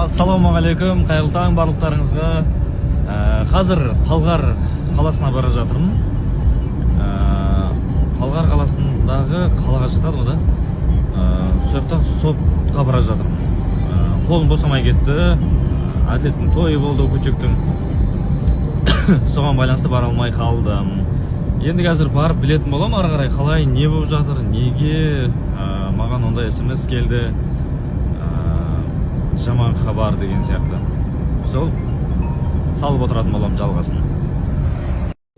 Ассалаумағалейкум, қайырлы таң барлықтарыңызға. Қазір Талғар қаласына бара жатырмын. Талғар қаласындағы қалаға жатады да. Сояқта сотқа бара жатырмын. Қолым босамай кетті. Әдеттің тойы болды көчектің. Соған байланысты бара алмай қалдым. Енді қазір барып білетін болам, ары қарай қалай не болып жатыр, неге маған ондай SMS келді. Жаман хабар деген сияқты. Сол салып отыратын болам жалғасын.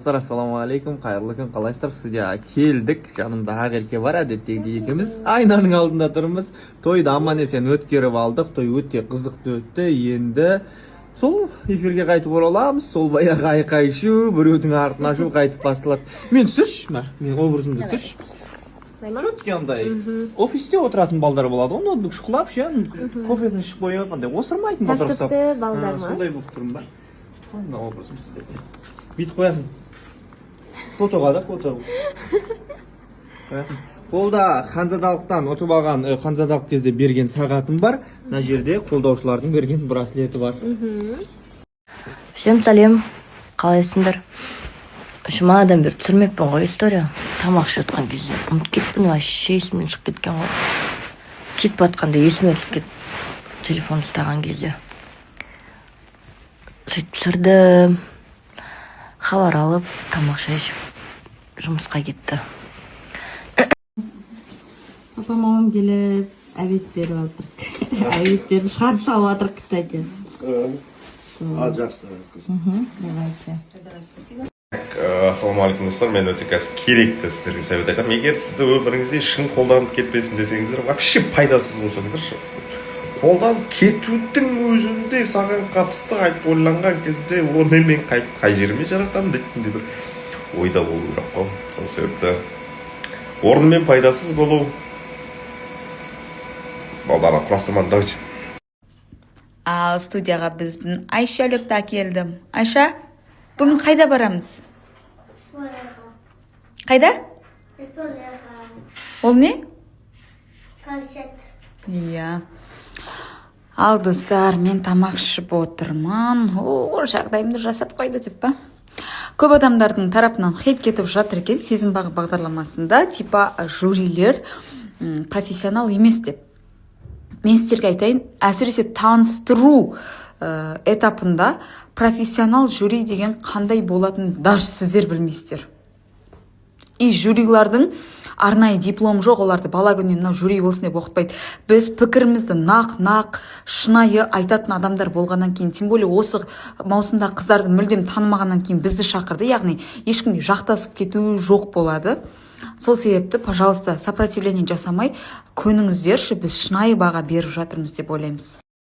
Ассалаумағалейкум, қайырлы күн, қалайсыздар? Студияға келдік. Жанымда Ақерке бар, әдеттегідей екеуміз айнаның алдында тұрмыз. Тойды аман есен өткеріп алдық. Той өте қызықты өтті. Енді сол эфирге қайтып ораламыз. Сол баяғы айқай шу, біреудің артына шу қайтып басталады. Мен түсірші, мен образымды түсірші. Андай офисте отыратын балдар болады, оны ноутбук шұқылап, кофесін ішіп қойып, андай осырмайтын отырсақ. Тәртіпті балдар ма? Сондай болып тұрмын ба? Ана образым сіздерге. Бүйтіп қоясың. Фотоға да, фото. Қолда ханзадалықтан ұтып алған, ханзадалық кезде берген сағатым бар. Мына жерде қолдаушылардың берген браслеті бар. Всем сәлем, қалайсыңдар? Жұмадан бері түсірмеппін ғой история. Тамақ ішіп жатқан кезде ұмытып кетпін, вообще есімнен шығып кеткен ғой. Кетіп жатқанда есіме түсіп кетті, телефон ұстаған кезде. Сөйтіп түсірдім, хабар алып, тамақ ішіп жұмысқа кетті. Апам келіп, әбет беріп алдырық. Әбет беріп шығарып салып жатырық, кстати. Ал жақсы. Давайте. Ассалаумағалейкум достар, мен өте қазір керекті сіздерге совет айтамын. Егер сізді өміріңізде ешкім қолданып кетпесін десеңіздер, вообще пайдасыз болсаңыздаршы. Қолданып кетудің өзінде саған қатысты айтып ойланған кезде оны мен қай жеріме жаратамын дейтін де бір ойда болу керек қой. Сол себепті орнымен пайдасыз болу балдарға құрастырманы давайте. Ал студияға біздің Айша Lökta келдім. Айша, бүгін қайда барамыз? Қайда? Ол не? Концерт. Иә. Ал достар, мен тамақ ішіп отырмын. Жағдайымды жасап қойды деп па? Көп адамдардың тарапынан хейт кетіп жатыр екен сезім бағы бағдарламасында, типа жюрилер профессионал емес деп. Мен сіздерге айтайын, әсіресе таныстыру этапында профессионал жюри деген қандай болатын даже сіздер білмейсіздер. И жюрилардың арнайы диплом жоқ, оларды бала күннен мынау жюри болсын деп оқытпайды. Біз пікірімізді нақ, шынайы айтатын адамдар болғаннан кейін, тем более осы маусымда қыздарды мүлдем танымағаннан кейін бізді шақырды, яғни ешкімге жақтасып кету жоқ болады. Сол себепті, пожалуйста, сопротивление жасамай, көніңіздерші, біз шынайы баға беріп жатырмыз деп ойлаймыз.